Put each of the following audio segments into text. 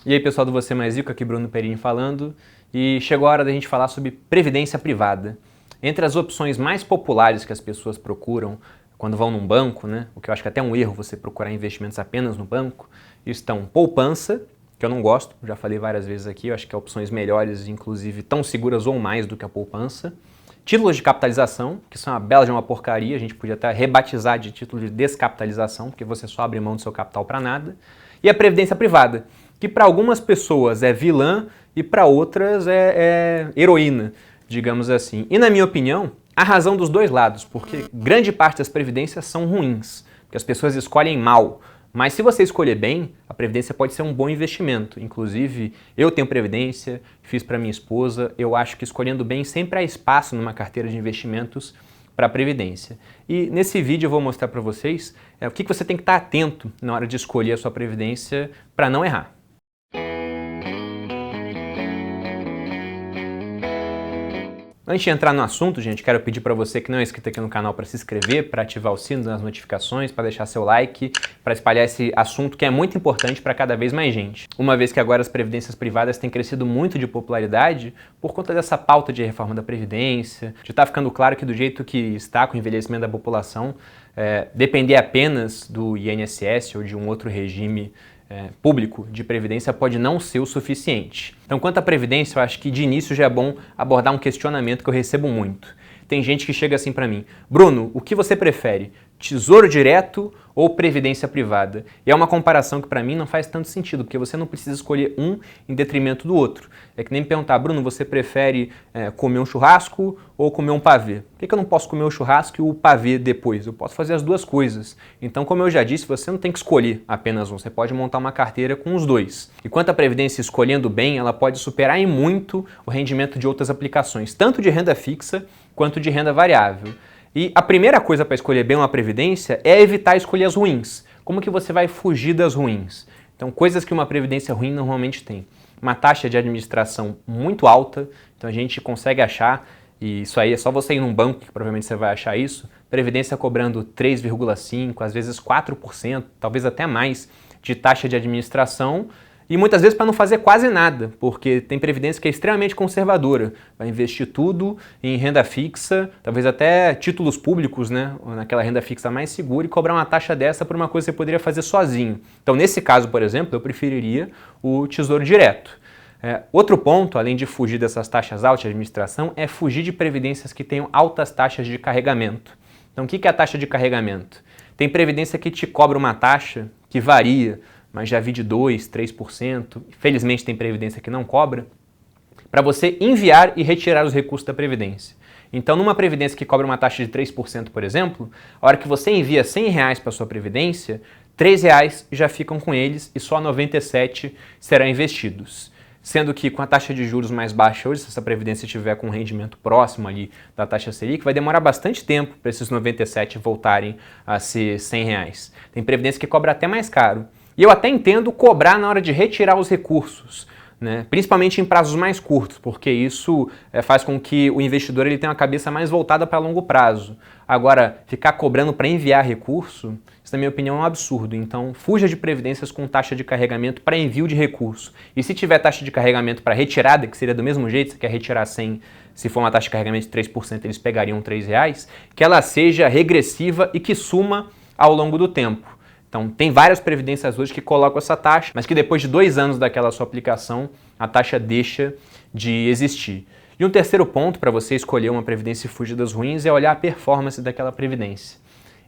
E aí pessoal do Você Mais Rico, aqui Bruno Perini falando, e chegou a hora da gente falar sobre previdência privada. Entre as opções mais populares que as pessoas procuram quando vão num banco, né, o que eu acho que até é um erro você procurar investimentos apenas no banco, estão poupança, que eu não gosto, já falei várias vezes aqui, eu acho que há opções melhores, inclusive tão seguras ou mais do que a poupança. Títulos de capitalização, que são uma bela de uma porcaria, a gente podia até rebatizar de título de descapitalização, porque você só abre mão do seu capital para nada. E a previdência privada, que para algumas pessoas é vilã e para outras é heroína, digamos assim. E na minha opinião, há razão dos dois lados, porque grande parte das previdências são ruins, porque as pessoas escolhem mal. Mas se você escolher bem, a previdência pode ser um bom investimento. Inclusive, eu tenho previdência, fiz para minha esposa, eu acho que escolhendo bem sempre há espaço numa carteira de investimentos para a previdência. E nesse vídeo eu vou mostrar para vocês o que você tem que estar atento na hora de escolher a sua previdência para não errar. Antes de entrar no assunto, gente, quero pedir para você que não é inscrito aqui no canal para se inscrever, para ativar o sino das notificações, para deixar seu like, para espalhar esse assunto que é muito importante para cada vez mais gente. Uma vez que agora as previdências privadas têm crescido muito de popularidade por conta dessa pauta de reforma da Previdência, de estar ficando claro que do jeito que está com o envelhecimento da população, depender apenas do INSS ou de um outro regime público de previdência pode não ser o suficiente. Então, quanto à previdência, eu acho que de início já é bom abordar um questionamento que eu recebo muito. Tem gente que chega assim para mim: Bruno, o que você prefere? Tesouro direto ou previdência privada? E é uma comparação que para mim não faz tanto sentido, porque você não precisa escolher um em detrimento do outro. É que nem me perguntar: Bruno, você prefere comer um churrasco ou comer um pavê? Por que eu não posso comer o churrasco e o pavê depois? Eu posso fazer as duas coisas. Então, como eu já disse, você não tem que escolher apenas um, você pode montar uma carteira com os dois. E quanto à previdência, escolhendo bem, ela pode superar em muito o rendimento de outras aplicações, tanto de renda fixa quanto de renda variável. E a primeira coisa para escolher bem uma previdência é evitar escolher as ruins. Como que você vai fugir das ruins? Então, coisas que uma previdência ruim normalmente tem. Uma taxa de administração muito alta, então a gente consegue achar, e isso aí é só você ir num banco que provavelmente você vai achar isso, previdência cobrando 3,5%, às vezes 4%, talvez até mais, de taxa de administração, e muitas vezes para não fazer quase nada, porque tem previdência que é extremamente conservadora. Vai investir tudo em renda fixa, talvez até títulos públicos, né, naquela renda fixa mais segura, e cobrar uma taxa dessa por uma coisa que você poderia fazer sozinho. Então, nesse caso, por exemplo, eu preferiria o Tesouro Direto. Outro ponto, além de fugir dessas taxas altas de administração, é fugir de previdências que tenham altas taxas de carregamento. Então, o que é a taxa de carregamento? Tem previdência que te cobra uma taxa que varia, mas já vi de 2%, 3%, felizmente tem previdência que não cobra, para você enviar e retirar os recursos da previdência. Então, numa previdência que cobra uma taxa de 3%, por exemplo, a hora que você envia R$100 para a sua previdência, R$3 já ficam com eles e só 97 serão investidos. Sendo que com a taxa de juros mais baixa hoje, se essa previdência estiver com um rendimento próximo ali da taxa Selic, vai demorar bastante tempo para esses 97 voltarem a ser R$100. Tem previdência que cobra até mais caro. E eu até entendo cobrar na hora de retirar os recursos, né? Principalmente em prazos mais curtos, porque isso faz com que o investidor ele tenha uma cabeça mais voltada para longo prazo. Agora, ficar cobrando para enviar recurso, isso na minha opinião é um absurdo. Então, fuja de previdências com taxa de carregamento para envio de recurso. E se tiver taxa de carregamento para retirada, que seria do mesmo jeito, você quer retirar 100, se for uma taxa de carregamento de 3%, eles pegariam R$3, que ela seja regressiva e que suma ao longo do tempo. Então, tem várias previdências hoje que colocam essa taxa, mas que depois de 2 anos daquela sua aplicação, a taxa deixa de existir. E um terceiro ponto para você escolher uma previdência e fugir das ruins é olhar a performance daquela previdência.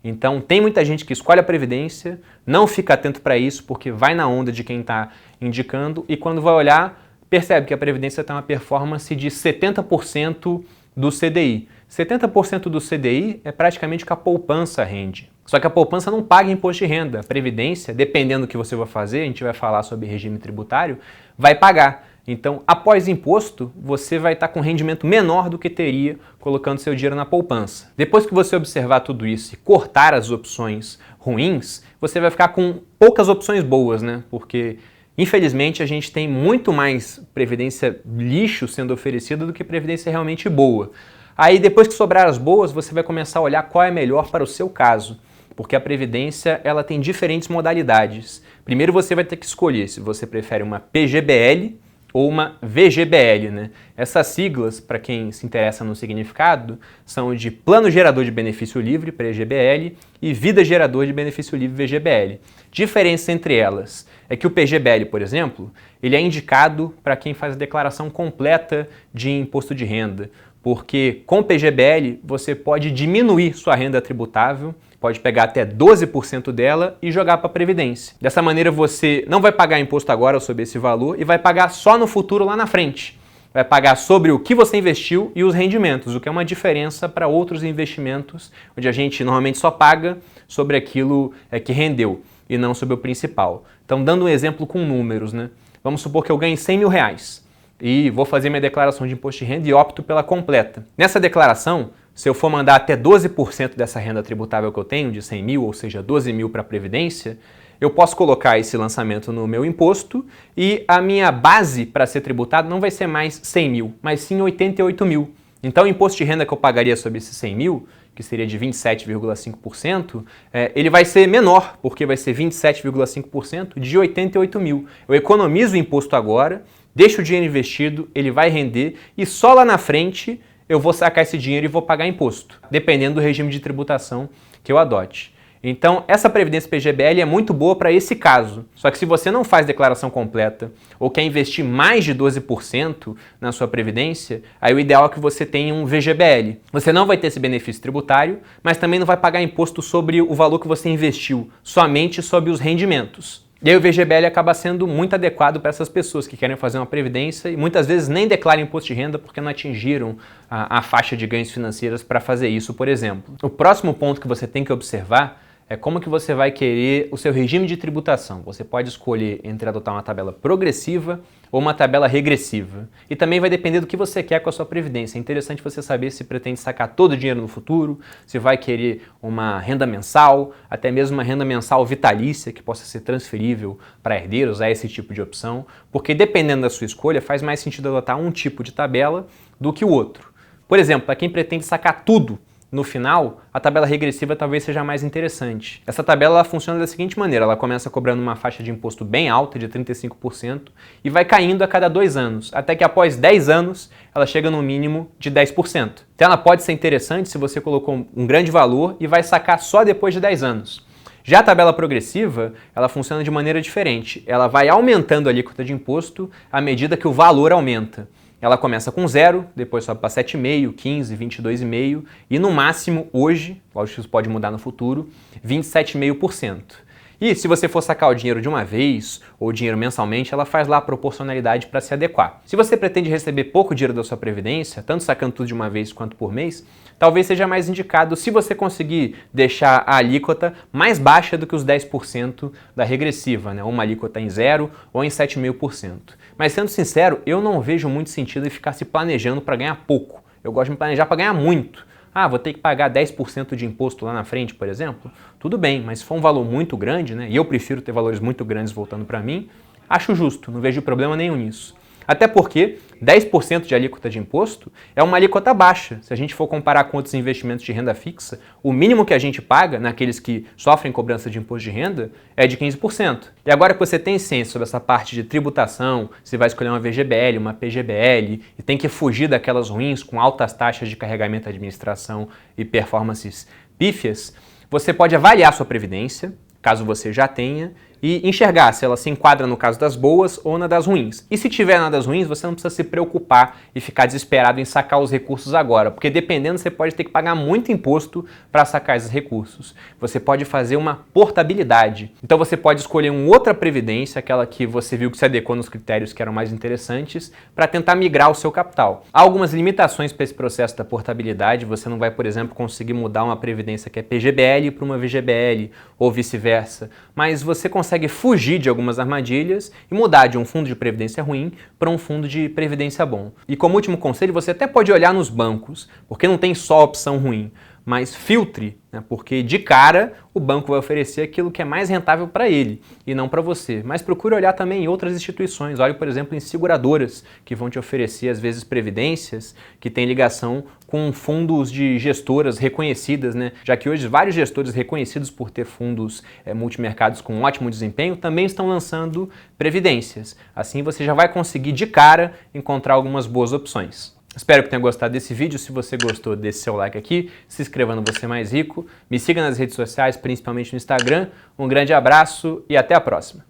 Então, tem muita gente que escolhe a previdência, não fica atento para isso porque vai na onda de quem está indicando e quando vai olhar, percebe que a previdência tem uma performance de 70% do CDI. 70% do CDI é praticamente o que a poupança rende. Só que a poupança não paga imposto de renda. A previdência, dependendo do que você vai fazer, a gente vai falar sobre regime tributário, vai pagar. Então, após imposto, você vai estar com rendimento menor do que teria colocando seu dinheiro na poupança. Depois que você observar tudo isso e cortar as opções ruins, você vai ficar com poucas opções boas, né? Porque, infelizmente, a gente tem muito mais previdência lixo sendo oferecida do que previdência realmente boa. Aí, depois que sobrar as boas, você vai começar a olhar qual é melhor para o seu caso. Porque a previdência ela tem diferentes modalidades. Primeiro você vai ter que escolher se você prefere uma PGBL ou uma VGBL, né? Essas siglas, para quem se interessa no significado, são de Plano Gerador de Benefício Livre, PGBL, e Vida Gerador de Benefício Livre, VGBL. Diferença entre elas é que o PGBL, por exemplo, ele é indicado para quem faz a declaração completa de imposto de renda, porque com o PGBL você pode diminuir sua renda tributável, pode pegar até 12% dela e jogar para a Previdência. Dessa maneira você não vai pagar imposto agora sobre esse valor e vai pagar só no futuro lá na frente. Vai pagar sobre o que você investiu e os rendimentos, o que é uma diferença para outros investimentos, onde a gente normalmente só paga sobre aquilo que rendeu e não sobre o principal. Então, dando um exemplo com números, né? Vamos supor que eu ganhe 100 mil reais e vou fazer minha declaração de imposto de renda e opto pela completa. Nessa declaração, se eu for mandar até 12% dessa renda tributável que eu tenho, de 100 mil, ou seja, 12 mil para a Previdência, eu posso colocar esse lançamento no meu imposto e a minha base para ser tributado não vai ser mais 100 mil, mas sim 88 mil. Então o imposto de renda que eu pagaria sobre esses 100 mil, que seria de 27,5%, ele vai ser menor, porque vai ser 27,5% de 88 mil. Eu economizo o imposto agora, deixo o dinheiro investido, ele vai render e só lá na frente eu vou sacar esse dinheiro e vou pagar imposto, dependendo do regime de tributação que eu adote. Então, essa Previdência PGBL é muito boa para esse caso. Só que se você não faz declaração completa ou quer investir mais de 12% na sua Previdência, aí o ideal é que você tenha um VGBL. Você não vai ter esse benefício tributário, mas também não vai pagar imposto sobre o valor que você investiu, somente sobre os rendimentos. E aí o VGBL acaba sendo muito adequado para essas pessoas que querem fazer uma previdência e muitas vezes nem declaram imposto de renda porque não atingiram a faixa de ganhos financeiros para fazer isso, por exemplo. O próximo ponto que você tem que observar é como que você vai querer o seu regime de tributação. Você pode escolher entre adotar uma tabela progressiva ou uma tabela regressiva. E também vai depender do que você quer com a sua previdência. É interessante você saber se pretende sacar todo o dinheiro no futuro, se vai querer uma renda mensal, até mesmo uma renda mensal vitalícia que possa ser transferível para herdeiros, esse tipo de opção, porque dependendo da sua escolha faz mais sentido adotar um tipo de tabela do que o outro. Por exemplo, para quem pretende sacar tudo no final, a tabela regressiva talvez seja mais interessante. Essa tabela ela funciona da seguinte maneira, ela começa cobrando uma faixa de imposto bem alta, de 35%, e vai caindo a cada 2 anos, até que após 10 anos ela chega no mínimo de 10%. Então ela pode ser interessante se você colocou um grande valor e vai sacar só depois de 10 anos. Já a tabela progressiva, ela funciona de maneira diferente. Ela vai aumentando a alíquota de imposto à medida que o valor aumenta. Ela começa com 0, depois sobe para 7,5%, 15%, 22,5% e no máximo hoje, lógico que isso pode mudar no futuro, 27,5%. E se você for sacar o dinheiro de uma vez ou dinheiro mensalmente, ela faz lá a proporcionalidade para se adequar. Se você pretende receber pouco dinheiro da sua previdência, tanto sacando tudo de uma vez quanto por mês, talvez seja mais indicado se você conseguir deixar a alíquota mais baixa do que os 10% da regressiva, né? Uma alíquota em 0 ou em 7,5%. Mas sendo sincero, eu não vejo muito sentido em ficar se planejando para ganhar pouco. Eu gosto de me planejar para ganhar muito. Ah, vou ter que pagar 10% de imposto lá na frente, por exemplo? Tudo bem, mas se for um valor muito grande, né, e eu prefiro ter valores muito grandes voltando para mim, acho justo, não vejo problema nenhum nisso. Até porque 10% de alíquota de imposto é uma alíquota baixa. Se a gente for comparar com outros investimentos de renda fixa, o mínimo que a gente paga naqueles que sofrem cobrança de imposto de renda é de 15%. E agora que você tem ciência sobre essa parte de tributação, você vai escolher uma VGBL, uma PGBL e tem que fugir daquelas ruins com altas taxas de carregamento, administração e performances pífias, você pode avaliar sua previdência, caso você já tenha, e enxergar se ela se enquadra no caso das boas ou na das ruins. E se tiver na das ruins, você não precisa se preocupar e ficar desesperado em sacar os recursos agora, porque dependendo você pode ter que pagar muito imposto para sacar esses recursos. Você pode fazer uma portabilidade. Então você pode escolher uma outra previdência, aquela que você viu que se adequou nos critérios que eram mais interessantes, para tentar migrar o seu capital. Há algumas limitações para esse processo da portabilidade. Você não vai, por exemplo, conseguir mudar uma previdência que é PGBL para uma VGBL ou vice-versa, mas você consegue fugir de algumas armadilhas e mudar de um fundo de previdência ruim para um fundo de previdência bom. E como último conselho, você até pode olhar nos bancos, porque não tem só opção ruim. mas filtre, né? Porque de cara o banco vai oferecer aquilo que é mais rentável para ele e não para você. Mas procure olhar também em outras instituições. Olhe, por exemplo, em seguradoras que vão te oferecer, às vezes, previdências que têm ligação com fundos de gestoras reconhecidas, né? Já que hoje vários gestores reconhecidos por ter fundos multimercados com ótimo desempenho também estão lançando previdências. Assim você já vai conseguir de cara encontrar algumas boas opções. Espero que tenha gostado desse vídeo. Se você gostou, deixe seu like aqui, se inscreva no Você Mais Rico, me siga nas redes sociais, principalmente no Instagram. Um grande abraço e até a próxima!